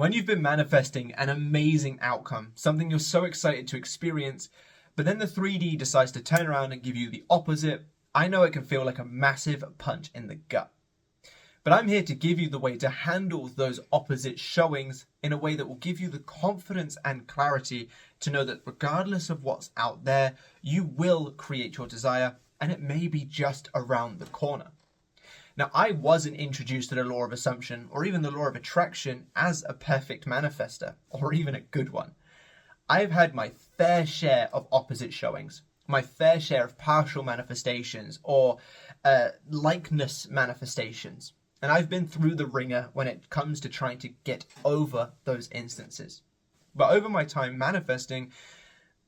When you've been manifesting an amazing outcome, something you're so excited to experience, but then the 3D decides to turn around and give you the opposite, I know it can feel like a massive punch in the gut. But I'm here to give you the way to handle those opposite showings in a way that will give you the confidence and clarity to know that regardless of what's out there, you will create your desire, and it may be just around the corner. Now, I wasn't introduced to the law of assumption or even the law of attraction as a perfect manifester, or even a good one. I've had my fair share of opposite showings, my fair share of partial manifestations or likeness manifestations. And I've been through the ringer when it comes to trying to get over those instances. But over my time manifesting,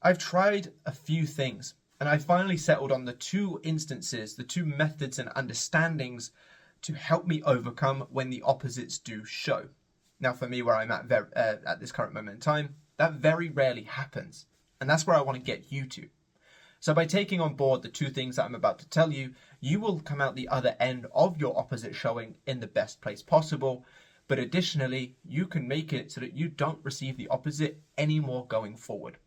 I've tried a few things. And I finally settled on the two instances, the two methods and understandings to help me overcome when the opposites do show. Now, for me, where I'm at this current moment in time, that very rarely happens. And that's where I want to get you to. So by taking on board the two things that I'm about to tell you, you will come out the other end of your opposite showing in the best place possible. But additionally, you can make it so that you don't receive the opposite anymore going forward.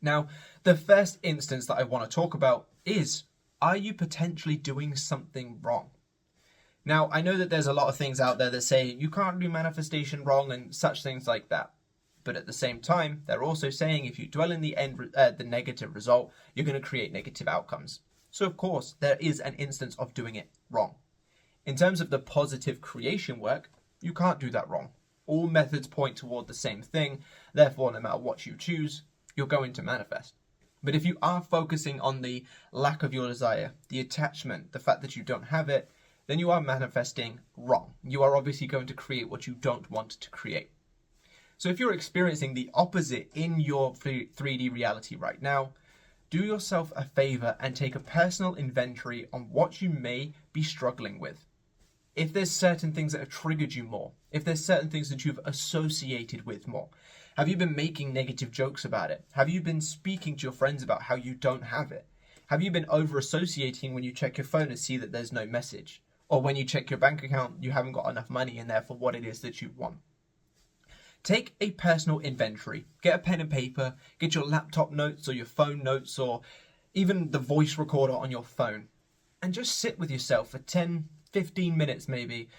Now, the first instance that I want to talk about is, are you potentially doing something wrong? Now, I know that there's a lot of things out there that say you can't do manifestation wrong and such things like that. But at the same time, they're also saying if you dwell in the negative result, you're going to create negative outcomes. So of course, there is an instance of doing it wrong. In terms of the positive creation work, you can't do that wrong. All methods point toward the same thing. Therefore, no matter what you choose, you're going to manifest. But if you are focusing on the lack of your desire, the attachment, the fact that you don't have it, then you are manifesting wrong. You are obviously going to create what you don't want to create. So if you're experiencing the opposite in your 3D reality right now, do yourself a favor and take a personal inventory on what you may be struggling with. If there's certain things that have triggered you more, if there's certain things that you've associated with more, have you been making negative jokes about it? Have you been speaking to your friends about how you don't have it? Have you been over-associating when you check your phone and see that there's no message? Or when you check your bank account, you haven't got enough money in there for what it is that you want? Take a personal inventory. Get a pen and paper, get your laptop notes or your phone notes or even the voice recorder on your phone. And just sit with yourself for 10, 15 minutes maybe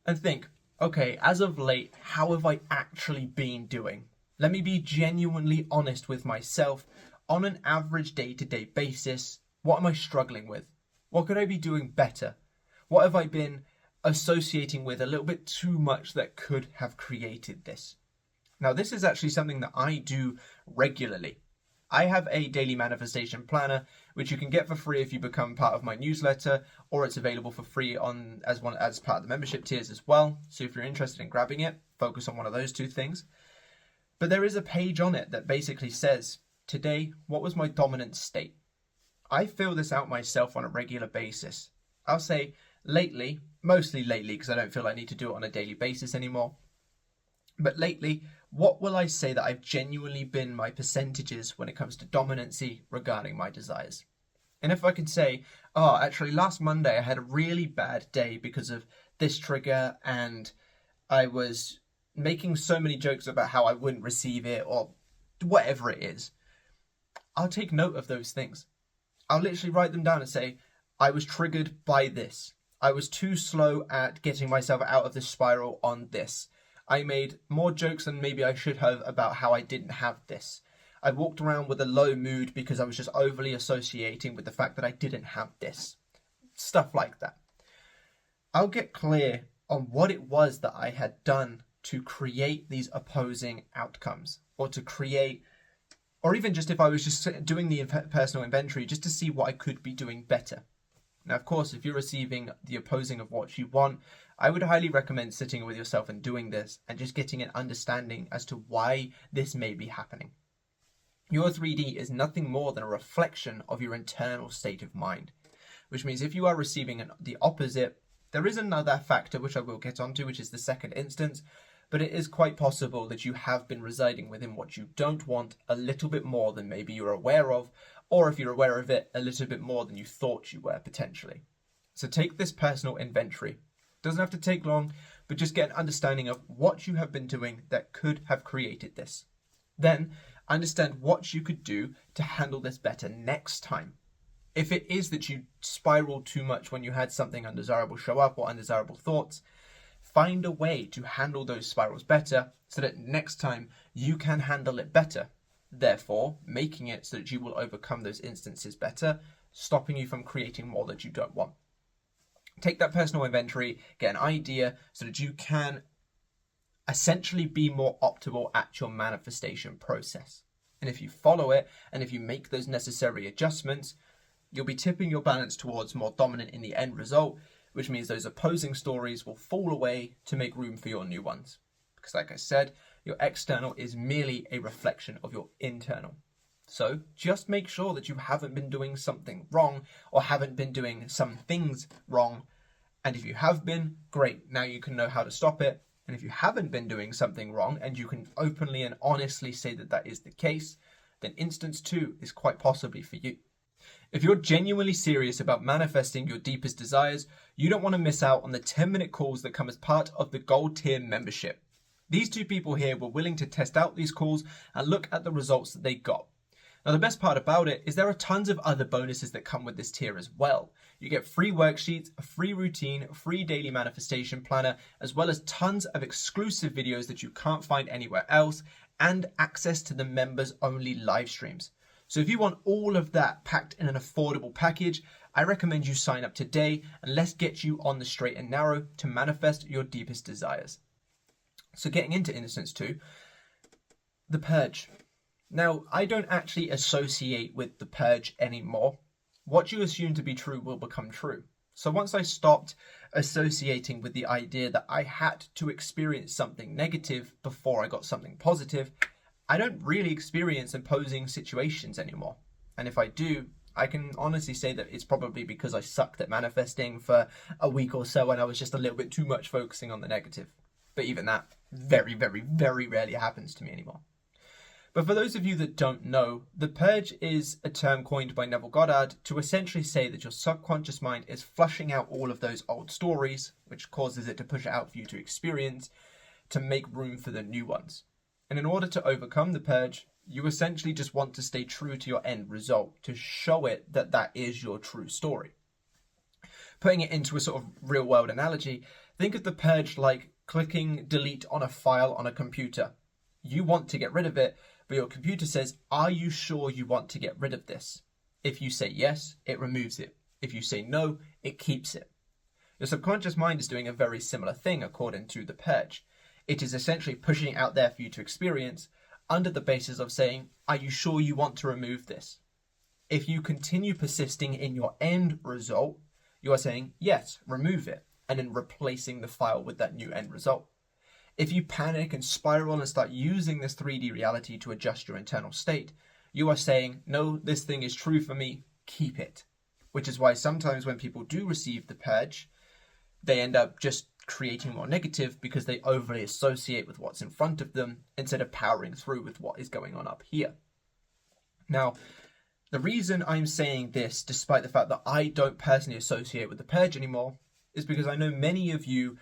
and think, okay, as of late, how have I actually been doing? Let me be genuinely honest with myself. On an average day-to-day basis, what am I struggling with? What could I be doing better? What have I been associating with a little bit too much that could have created this? Now, this is actually something that I do regularly. I have a daily manifestation planner, which you can get for free if you become part of my newsletter, or it's available for free as part of the membership tiers as well. So if you're interested in grabbing it, focus on one of those two things. But there is a page on it that basically says, today, what was my dominant state? I fill this out myself on a regular basis. I'll say lately, mostly lately, because I don't feel I need to do it on a daily basis anymore. But lately, what will I say that I've genuinely been my percentages when it comes to dominancy regarding my desires? And if I can say, oh, actually last Monday I had a really bad day because of this trigger and I was making so many jokes about how I wouldn't receive it or whatever it is, I'll take note of those things. I'll literally write them down and say, I was triggered by this. I was too slow at getting myself out of the spiral on this. I made more jokes than maybe I should have about how I didn't have this. I walked around with a low mood because I was just overly associating with the fact that I didn't have this. Stuff like that. I'll get clear on what it was that I had done to create these opposing outcomes, or to create, or even just if I was just doing the personal inventory just to see what I could be doing better. Now, of course, if you're receiving the opposing of what you want, I would highly recommend sitting with yourself and doing this and just getting an understanding as to why this may be happening. Your 3D is nothing more than a reflection of your internal state of mind, which means if you are receiving the opposite, there is another factor which I will get onto, which is the second instance, but it is quite possible that you have been residing within what you don't want a little bit more than maybe you're aware of, or if you're aware of it, a little bit more than you thought you were potentially. So take this personal inventory. Doesn't have to take long, but just get an understanding of what you have been doing that could have created this. Then understand what you could do to handle this better next time. If it is that you spiraled too much when you had something undesirable show up or undesirable thoughts, find a way to handle those spirals better so that next time you can handle it better. Therefore, making it so that you will overcome those instances better, stopping you from creating more that you don't want. Take that personal inventory, get an idea so that you can essentially be more optimal at your manifestation process. And if you follow it, and if you make those necessary adjustments, you'll be tipping your balance towards more dominant in the end result, which means those opposing stories will fall away to make room for your new ones. Because like I said, your external is merely a reflection of your internal. So just make sure that you haven't been doing something wrong or haven't been doing some things wrong. And if you have been, great, now you can know how to stop it. And if you haven't been doing something wrong and you can openly and honestly say that that is the case, then instance 2 is quite possibly for you. If you're genuinely serious about manifesting your deepest desires, you don't want to miss out on the 10-minute calls that come as part of the Gold Tier membership. These two people here were willing to test out these calls and look at the results that they got. Now, the best part about it is there are tons of other bonuses that come with this tier as well. You get free worksheets, a free routine, a free daily manifestation planner, as well as tons of exclusive videos that you can't find anywhere else, and access to the members only live streams. So if you want all of that packed in an affordable package, I recommend you sign up today and let's get you on the straight and narrow to manifest your deepest desires. So getting into instance 2, the purge. Now, I don't actually associate with the purge anymore. What you assume to be true will become true. So once I stopped associating with the idea that I had to experience something negative before I got something positive, I don't really experience imposing situations anymore. And if I do, I can honestly say that it's probably because I sucked at manifesting for a week or so and I was just a little bit too much focusing on the negative. But even that very, very, very rarely happens to me anymore. But for those of you that don't know, the purge is a term coined by Neville Goddard to essentially say that your subconscious mind is flushing out all of those old stories, which causes it to push it out for you to experience, to make room for the new ones. And in order to overcome the purge, you essentially just want to stay true to your end result, to show it that that is your true story. Putting it into a sort of real world analogy, think of the purge like clicking delete on a file on a computer. You want to get rid of it, but your computer says, are you sure you want to get rid of this? If you say yes, it removes it. If you say no, it keeps it. Your subconscious mind is doing a very similar thing according to the purge. It is essentially pushing it out there for you to experience under the basis of saying, are you sure you want to remove this? If you continue persisting in your end result, you are saying, yes, remove it, and then replacing the file with that new end result. If you panic and spiral and start using this 3D reality to adjust your internal state, you are saying, no, this thing is true for me, keep it. Which is why sometimes when people do receive the purge, they end up just creating more negative because they overly associate with what's in front of them instead of powering through with what is going on up here. Now, the reason I'm saying this, despite the fact that I don't personally associate with the purge anymore, is because I know many of you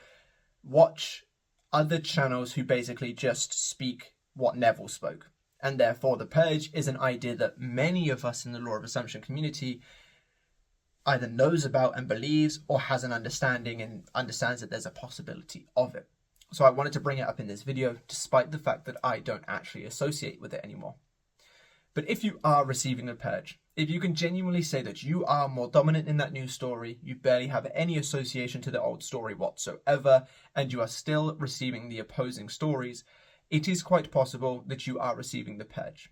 watch other channels who basically just speak what Neville spoke. And therefore the purge is an idea that many of us in the Law of Assumption community either knows about and believes, or has an understanding and understands that there's a possibility of it. So I wanted to bring it up in this video, despite the fact that I don't actually associate with it anymore. But if you are receiving a purge, if you can genuinely say that you are more dominant in that new story, you barely have any association to the old story whatsoever, and you are still receiving the opposing stories, it is quite possible that you are receiving the purge.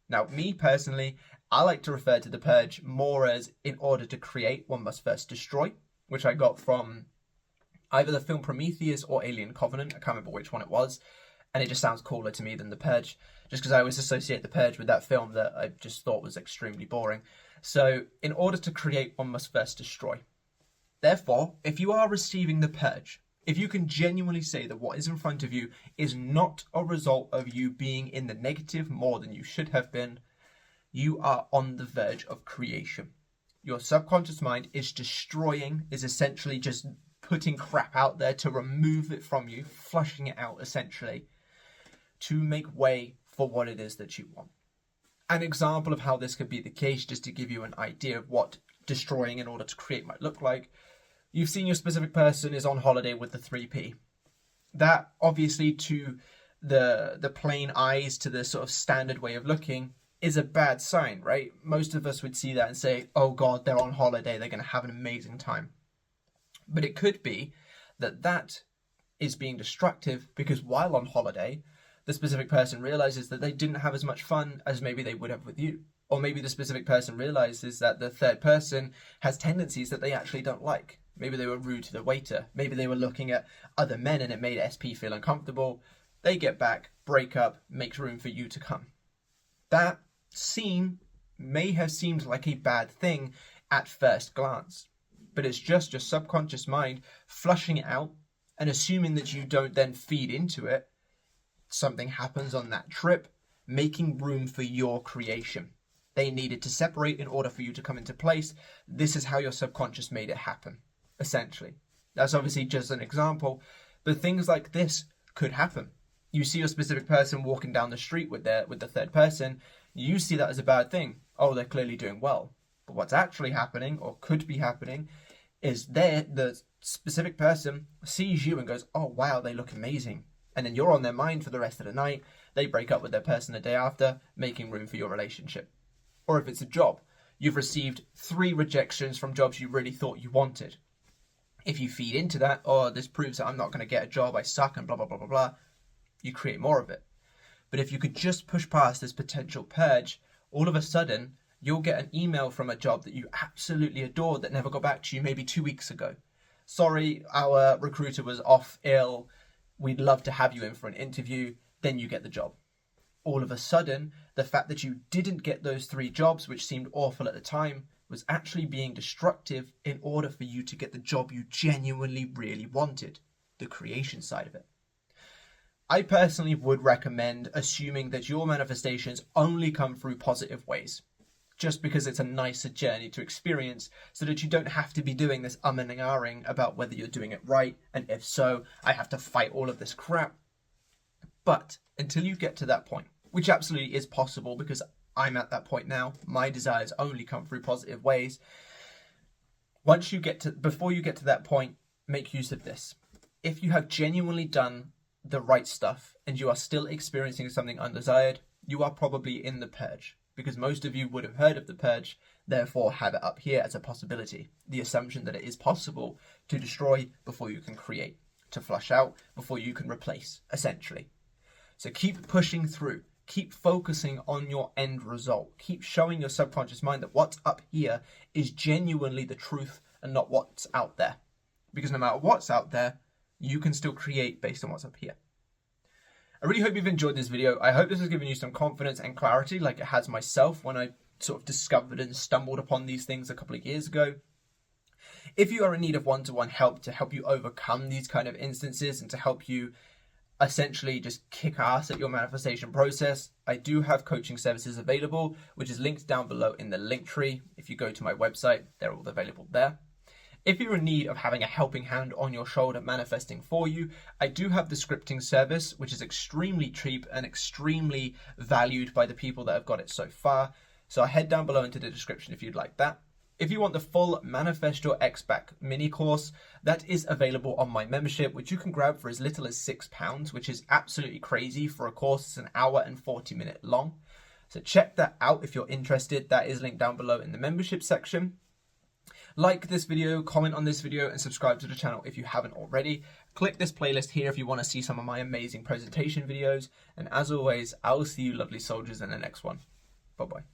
Now, me personally, I like to refer to the purge more as in order to create, one must first destroy, which I got from either the film Prometheus or Alien Covenant. I can't remember which one it was. And it just sounds cooler to me than the purge, just because I always associate the purge with that film that I just thought was extremely boring. So in order to create, one must first destroy. Therefore, if you are receiving the purge, if you can genuinely say that what is in front of you is not a result of you being in the negative more than you should have been, you are on the verge of creation. Your subconscious mind is destroying, is essentially just putting crap out there to remove it from you, flushing it out essentially, to make way for what it is that you want. An example of how this could be the case, just to give you an idea of what destroying in order to create might look like. You've seen your specific person is on holiday with the 3P. That obviously, to the plain eyes, to the sort of standard way of looking, is a bad sign, right? Most of us would see that and say, oh God, they're on holiday, they're going to have an amazing time. But it could be that that is being destructive because while on holiday, the specific person realizes that they didn't have as much fun as maybe they would have with you. Or maybe the specific person realizes that the third person has tendencies that they actually don't like. Maybe they were rude to the waiter. Maybe they were looking at other men and it made SP feel uncomfortable. They get back, break up, makes room for you to come. That scene may have seemed like a bad thing at first glance, but it's just your subconscious mind flushing it out and assuming that you don't then feed into it. Something happens on that trip, making room for your creation. They needed to separate in order for you to come into place. This is how your subconscious made it happen, essentially. That's obviously just an example, but things like this could happen. You see your specific person walking down the street with the third person, you see that as a bad thing. Oh, they're clearly doing well. But what's actually happening, or could be happening, is the specific person sees you and goes, oh wow, they look amazing. And then you're on their mind for the rest of the night. They break up with their person the day after, making room for your relationship. Or if it's a job, you've received 3 rejections from jobs you really thought you wanted. If you feed into that, oh, this proves that I'm not going to get a job, I suck, and blah, blah, blah, blah, blah, you create more of it. But if you could just push past this potential purge, all of a sudden, you'll get an email from a job that you absolutely adored that never got back to you maybe 2 weeks ago. Sorry, our recruiter was off ill. We'd love to have you in for an interview. Then you get the job. All of a sudden, the fact that you didn't get those 3 jobs, which seemed awful at the time, was actually being destructive in order for you to get the job you genuinely really wanted, the creation side of it. I personally would recommend assuming that your manifestations only come through positive ways, just because it's a nicer journey to experience, so that you don't have to be doing this and ahhing about whether you're doing it right, and if so, I have to fight all of this crap. But until you get to that point, which absolutely is possible because I'm at that point now, my desires only come through positive ways. Before you get to that point, make use of this. If you have genuinely done the right stuff and you are still experiencing something undesired, you are probably in the purge, because most of you would have heard of the purge, therefore have it up here as a possibility. The assumption that it is possible to destroy before you can create, to flush out before you can replace, essentially. So keep pushing through. Keep focusing on your end result. Keep showing your subconscious mind that what's up here is genuinely the truth and not what's out there. Because no matter what's out there, you can still create based on what's up here. I really hope you've enjoyed this video. I hope this has given you some confidence and clarity like it has myself when I sort of discovered and stumbled upon these things a couple of years ago. If you are in need of one-to-one help to help you overcome these kind of instances and to help you essentially just kick ass at your manifestation process, I do have coaching services available, which is linked down below in the link tree. If you go to my website, they're all available there. If you're in need of having a helping hand on your shoulder manifesting for you, I do have the scripting service, which is extremely cheap and extremely valued by the people that have got it so far. So head down below into the description if you'd like that. If you want the full Manifest Your X Back mini course, that is available on my membership, which you can grab for as little as £6, which is absolutely crazy for a course that's an hour and 40-minute long. So check that out if you're interested. That is linked down below in the membership section. Like this video, comment on this video, and subscribe to the channel if you haven't already. Click this playlist here if you want to see some of my amazing presentation videos. And as always, I will see you lovely soldiers in the next one. Bye-bye.